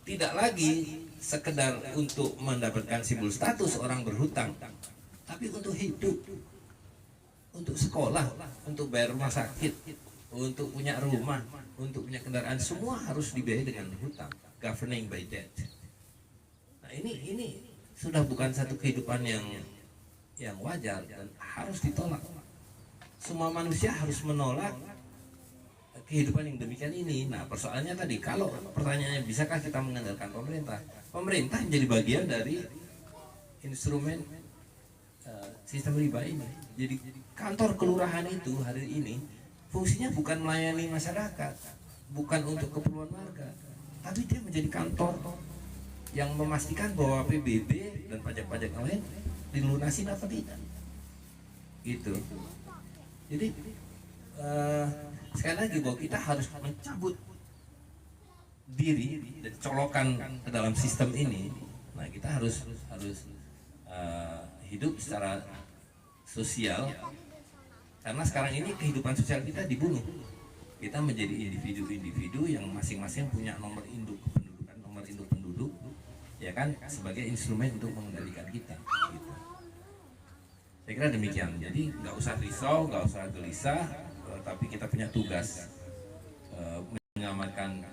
tidak lagi sekedar untuk mendapatkan simbol status orang berhutang, tapi untuk hidup, untuk sekolah, untuk bayar rumah sakit, untuk punya rumah, untuk punya kendaraan, semua harus dibiayai dengan hutang, governing by debt. Nah, ini sudah bukan satu kehidupan yang wajar dan harus ditolak. Semua manusia harus menolak kehidupan yang demikian ini. Nah, persoalannya tadi, kalau pertanyaannya bisakah kita mengandalkan pemerintah? Pemerintah menjadi bagian dari instrumen sistem riba ini. Jadi kantor kelurahan itu hari ini fungsinya bukan melayani masyarakat, bukan untuk keperluan warga, tapi dia menjadi kantor yang memastikan bahwa PBB dan pajak-pajak yang lain dilunasi apa tidak. Gitu. Jadi sekali lagi bahwa kita harus mencabut diri dan colokan ke dalam sistem ini. Nah, kita harus hidup secara sosial, karena sekarang ini kehidupan sosial kita dibunuh. Kita menjadi individu-individu yang masing-masing punya nomor induk kependudukan, nomor induk penduduk, ya kan, sebagai instrumen untuk mengendalikan kita. Gitu. Saya kira demikian. Jadi nggak usah risau, nggak usah gelisah, tapi kita punya tugas menyelamatkan,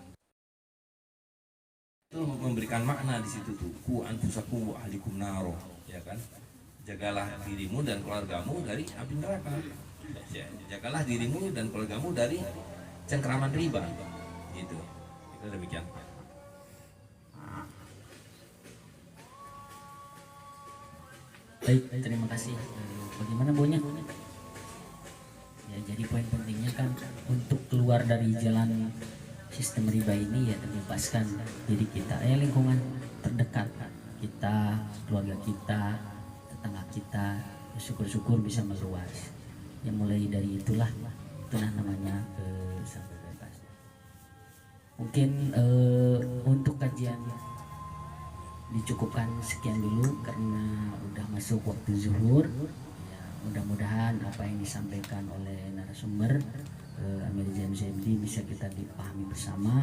itu memberikan makna di situ tuh. Ku anfusakum wa ahlikum naro, ya kan? Jagalah dirimu dan keluargamu dari api neraka. Ya, jagalah dirimu dan keluargamu dari cengkraman riba. Gitu. Itu demikian. Baik, terima kasih. Bagaimana Bonya? Ya, jadi poin pentingnya kan untuk keluar dari jalan sistem riba ini ya terbebaskan diri kita, lingkungan terdekat kita, keluarga kita, tetangga kita, syukur-syukur bisa meluas. Ya mulai dari itulah namanya sampai bebas. Mungkin untuk kajian dicukupkan sekian dulu karena udah masuk waktu zuhur. Ya, mudah-mudahan apa yang disampaikan oleh narasumber Amir James MD bisa kita dipahami bersama,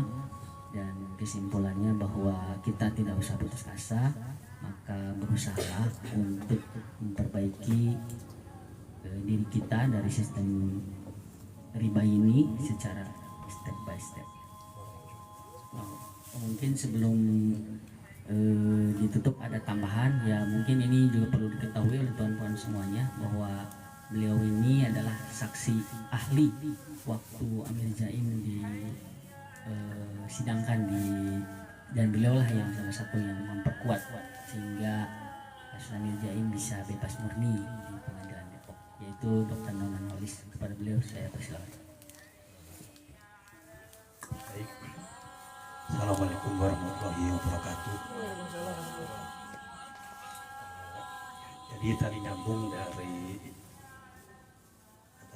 dan kesimpulannya bahwa kita tidak usah putus asa, maka berusaha untuk memperbaiki diri kita dari sistem riba ini secara step by step. Mungkin sebelum ditutup ada tambahan ya, mungkin ini juga perlu diketahui oleh tuan-tuan semuanya bahwa beliau ini adalah saksi ahli waktu Amir Jaim sidangkan dan beliaulah yang salah satu yang memperkuat sehingga kasus Amir Jaim bisa bebas murni di pengadilan Depok, yaitu Dr. Noman Holis. Kepada beliau saya persilakan. Baik. Assalamualaikum warahmatullahi wabarakatuh. Jadi tadi nyambung dari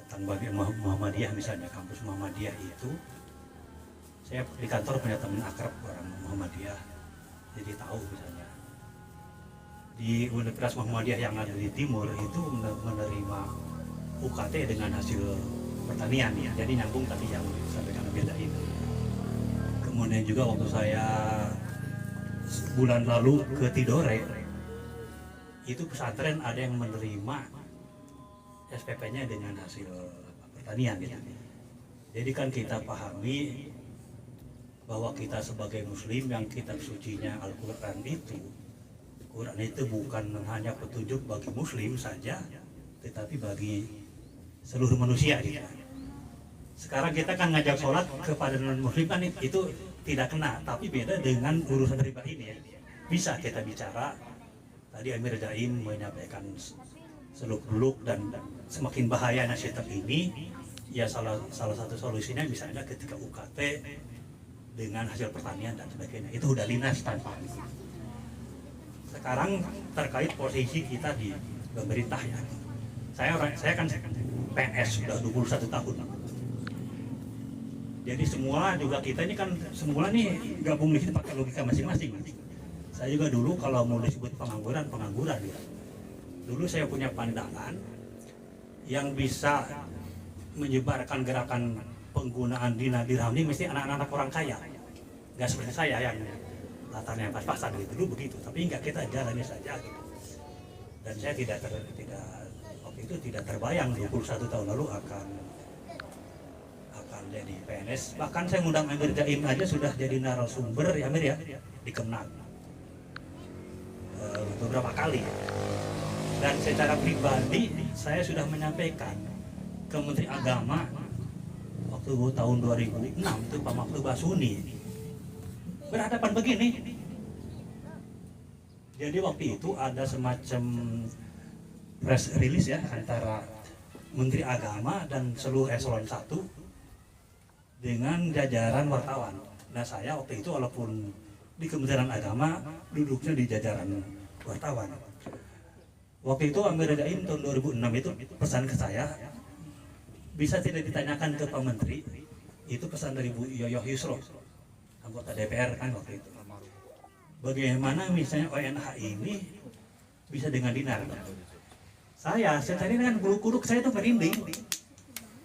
tentang bagian Muhammadiyah, misalnya kampus Muhammadiyah itu, saya di kantor punya teman akrab orang Muhammadiyah, jadi tahu misalnya di Universitas Muhammadiyah yang ada di timur itu menerima UKT dengan hasil pertanian ya, jadi nyambung tadi yang disampaikan beda itu. Kemudian juga waktu saya bulan lalu ke Tidore, itu pesantren ada yang menerima SPP-nya dengan hasil pertanian gitu. Jadi kan kita pahami bahwa kita sebagai muslim yang kitab sucinya Al-Quran itu, Quran itu bukan hanya petunjuk bagi muslim saja, tetapi bagi seluruh manusia gitu. Sekarang kita kan ngajak sholat kepada non-muslim kan itu tidak kena, tapi beda dengan urusan riba ini ya. Bisa kita bicara, tadi Amir Jaim menyampaikan seluk-beluk dan semakin bahayanya sistem ini, ya salah satu solusinya misalnya ketika UKT dengan hasil pertanian dan sebagainya, itu udah linas tanpa. Sekarang terkait posisi kita di pemerintah ya, saya kan PNS sudah 21 tahun. Jadi semula juga kita ini kan semula nih gabung di sini pakai logika masing-masing. Saya juga dulu kalau mau disebut pengangguran ya. Dulu saya punya pandangan yang bisa menyebarkan gerakan penggunaan dinar dirham ini mesti anak-anak orang kaya. Nggak seperti saya yang latarnya pas-pasan gitu, dulu begitu. Tapi nggak, kita jalani saja gitu. Dan saya waktu itu tidak terbayang 21 tahun lalu akan jadi PNS. Bahkan saya ngundang Amir Jaim aja sudah jadi narasumber ya Amir ya di Kemenang beberapa kali. Dan secara pribadi saya sudah menyampaikan ke Menteri Agama waktu waktu tahun 2006 itu Pak Mahfud Basuni berhadapan begini. Jadi waktu itu ada semacam press release ya antara Menteri Agama dan seluruh eselon 1 dengan jajaran wartawan. Nah saya waktu itu walaupun di Kementerian Agama duduknya di jajaran wartawan. Waktu itu Amir Daim tahun 2006 itu pesan ke saya, bisa tidak ditanyakan ke Pak Menteri, itu pesan dari Bu Yoyo Yusro, anggota DPR kan waktu itu. Bagaimana misalnya ONH ini bisa dengan dinar? Saya tadi kan bulu kuduk saya itu merinding.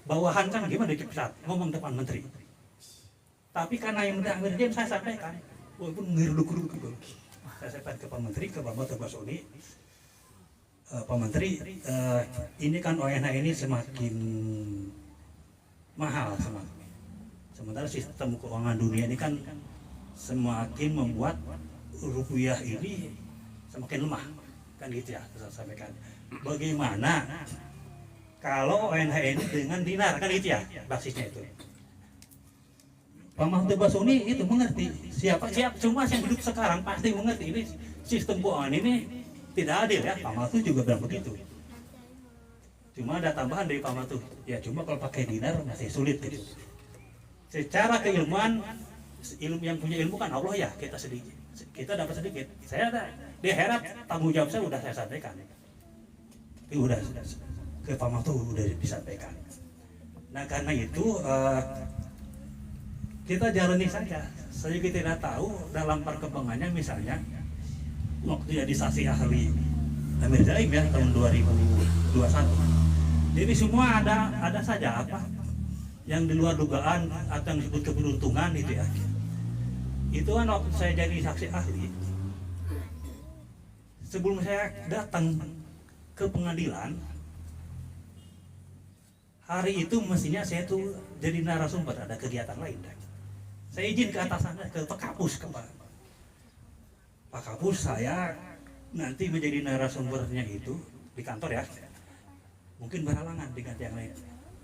Bawahan kan gimana dicepat ngomong depan menteri. Tapi karena yang minta Amir Daim saya sampaikan, walaupun ngiru kuduk gitu. Saya sampaikan ke Pak Menteri, ke Pak Mahfud Basuni, Pak Menteri, ini kan ONH ini semakin mahal semakin. Sementara sistem keuangan dunia ini kan semakin membuat rupiah ini semakin lemah, kan gitu ya saya sampaikan. Bagaimana kalau ONH ini dengan dinar, kan gitu ya basisnya itu. Pak Mahfud Basuni itu mengerti, siap cuma yang hidup sekarang pasti mengerti ini sistem keuangan ini tidak adil ya. Pak Mahfud juga bilang begitu. Cuma ada tambahan dari Pak Mahfud, ya cuma kalau pakai dinar masih sulit gitu. Secara keilmuan, yang punya ilmu kan Allah ya, kita sedikit, kita dapat sedikit. Saya diharap tanggung jawab saya udah saya sampaikan. Itu udah ke Pak Mahfud udah disampaikan. Nah karena itu kita jalani saja. Saya tidak tahu dalam perkembangannya misalnya waktu jadi saksi ahli Amir Daim ya tahun 2021. Jadi semua ada saja apa yang di luar dugaan atau yang disebut keberuntungan itu ya. Itu kan waktu saya jadi saksi ahli, sebelum saya datang ke pengadilan, hari itu mestinya saya tuh jadi narasumber, ada kegiatan lain. Saya izin ke atasannya, ke Pak Kapus, ke Pak Kapus, saya nanti menjadi narasumbernya itu di kantor ya. Mungkin berhalangan dengan yang lain.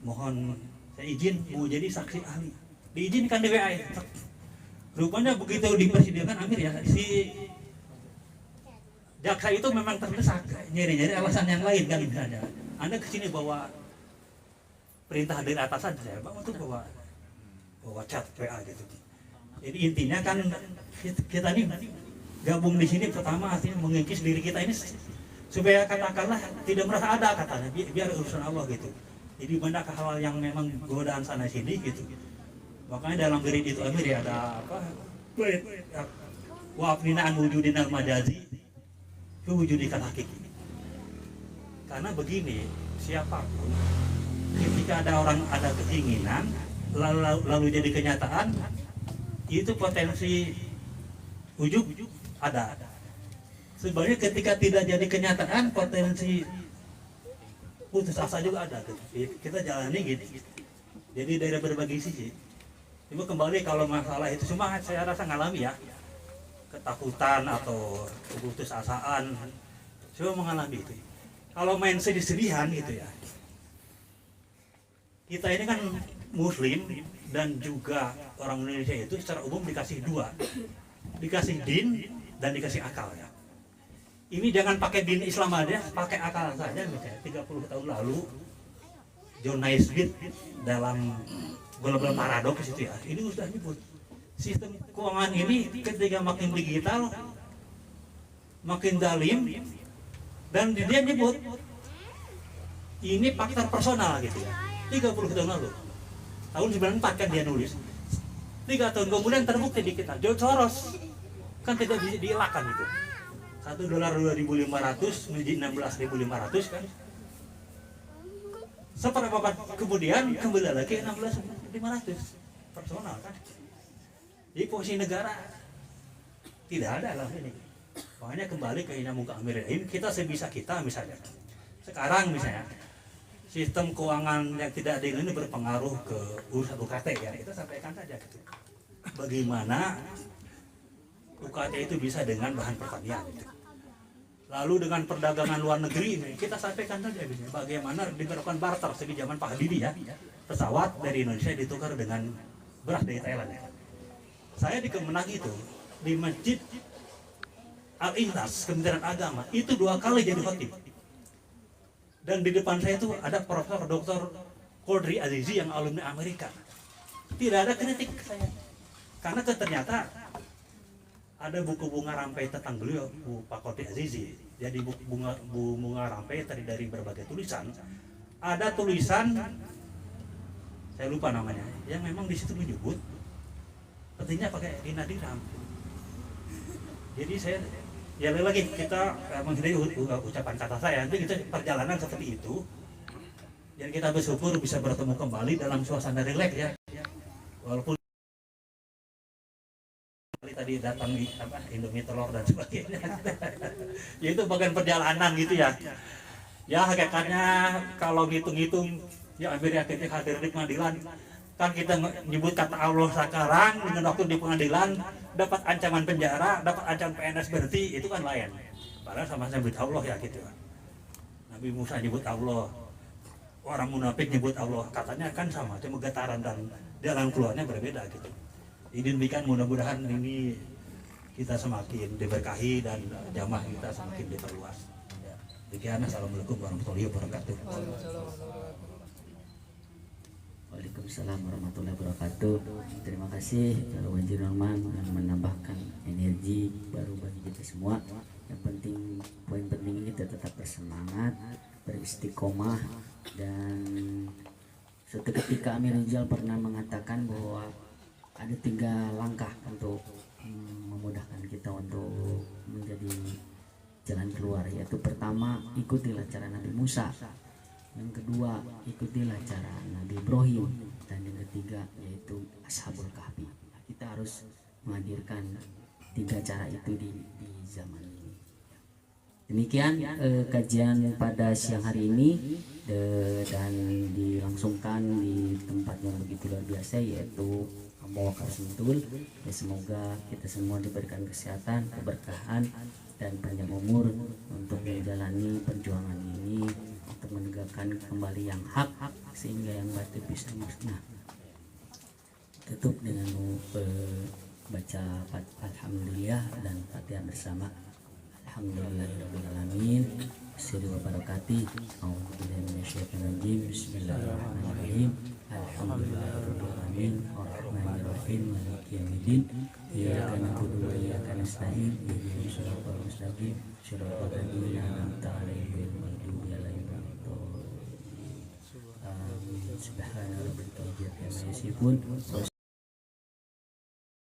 Mohon saya izin mau jadi saksi ahli. Diizinkan di WA. Rupanya begitu di persidangan Amir ya, si jaksa itu memang terdesak, nyari-nyari alasan yang lain kan misalnya. Anda kesini bawa perintah dari atasan, saya bawa tuh bawa chat WA gitu. Jadi intinya kan kita ini gabung di sini pertama artinya mengikis diri kita ini supaya katakanlah tidak merasa ada katanya, biar urusan Allah gitu. Jadi banyak hal yang memang godaan sana sini gitu. Makanya dalam gerit itu Amir ya ada apa? Wa afninaan wujudinal majazi ke wujudikan hakiki. Karena begini, siapapun ketika ada orang ada keinginan lalu jadi kenyataan, itu potensi ujub ada. Sebenarnya ketika tidak jadi kenyataan, potensi putus asa juga ada. Kita jalani gitu. Jadi dari berbagai sisi. Cuma kembali kalau masalah itu cuma saya rasa ngalami ya, ketakutan atau putus asaan, cuma mengalami itu. Kalau main sedih-sedihan gitu ya, kita ini kan Muslim dan juga orang Indonesia itu secara umum dikasih dua, dikasih din dan dikasih akal ya. Ini jangan pakai din Islam aja, pakai akal saja. Misalnya 30 tahun lalu John Naisbitt dalam global paradox itu ya, ini sudah nyebut sistem keuangan ini ketika makin digital, makin zalim, dan dia nyebut ini faktor personal gitu ya. 30 tahun lalu, tahun 94 kan dia nulis. 3 tahun kemudian terbukti di kita, George Soros kan tidak dielakkan itu. $1 2.500 menjadi 16.500 kan. Seperempat kemudian kembali lagi 16.500 personal kan. Jadi posisi negara tidak ada lah ini. Makanya kembali ke Muka Amir Daim, kita sebisa kita misalnya. Sekarang misalnya sistem keuangan yang tidak adil ini berpengaruh ke urusan UKT ya, kita sampaikan saja gitu. Bagaimana UKT itu bisa dengan bahan pertanian gitu. Lalu dengan perdagangan luar negeri ini kita sampaikan saja bagaimana dilakukan barter di zaman Pak Habibie ya. Pesawat dari Indonesia ditukar dengan beras dari Thailand ya. Saya di Kemenang itu di Masjid Al-Ikhlas Kementerian Agama itu 2 kali jadi khotib. Dan di depan saya itu ada Profesor Dr. Qadri Azizi yang alumni Amerika. Tidak ada kritik ke saya. Karena ternyata ada buku bunga rampai tentang beliau, Pak Qadri Azizi. Jadi buku bunga rampai tadi dari berbagai tulisan. Ada tulisan, saya lupa namanya, yang memang di situ menyebut petinya pakai Dina Dirham. Jadi saya, ya lagi kita menghindari ucapan kata saya, nanti kita perjalanan seperti itu. Dan kita bersyukur bisa bertemu kembali dalam suasana rileks ya. Walaupun tadi datang di Indomie telur dan sebagainya. Ya itu bagian perjalanan gitu ya. Ya hakikatnya kalau ngitung-ngitung ya akhirnya kita hadir di pengadilan kan kita nyebut kata Allah sekarang dengan waktu di pengadilan dapat ancaman penjara, dapat ancaman PNS berhenti itu kan lain. Padahal sama-sama nyebut Allah ya gitu. Nabi Musa nyebut Allah, orang munafik nyebut Allah, katanya kan sama, cuma getaran dan jalan keluarnya berbeda gitu. Jadi demikian mudah-mudahan ini kita semakin diberkahi dan jamaah kita semakin diperluas. Demikian, assalamualaikum warahmatullahi wabarakatuh. Waalaikumsalam warahmatullahi wabarakatuh. Terima kasih Pak Wajir Norman yang menambahkan energi baru bagi kita semua. Yang penting, poin penting kita tetap bersemangat, beristiqomah, dan suatu ketika Amir Rizal pernah mengatakan bahwa ada 3 langkah untuk memudahkan kita untuk menjadi jalan keluar, yaitu pertama, ikutilah cara Nabi Musa, yang kedua, ikutilah cara Nabi Ibrahim, dan yang ketiga yaitu Ashabul Kahfi. Kita harus menghadirkan 3 cara itu di zaman ini. Demikian kajian pada siang hari ini dan dilangsungkan di tempat yang begitu luar biasa, yaitu Mawakar Sentul. Ya, semoga kita semua diberikan kesehatan, keberkahan, dan panjang umur untuk menjalani perjuangan ini untuk menegakkan kembali yang hak sehingga yang batil bisa musnah. Tutup dengan baca alhamdulillah dan Fatihah bersama. Alhamdulillahirrahmanirrahim. Bismillahirrahmanirrahim. A'udzubillahi minasyaitonirrajim. Bismillahirrahmanirrahim. Alhamdulillahirrahmanirrahim. Ar-Rahmanirrahim. Maliki yaumiddin. Iyyaka na'budu wa iyyaka nasta'in. Ihdinas siratal mustaqim. Shiratal ladzina an'amta 'alaihim ghairil maghdubi 'alaihim waladdallin. Amin. Subhana rabbika rabbil izzati amma yasifun.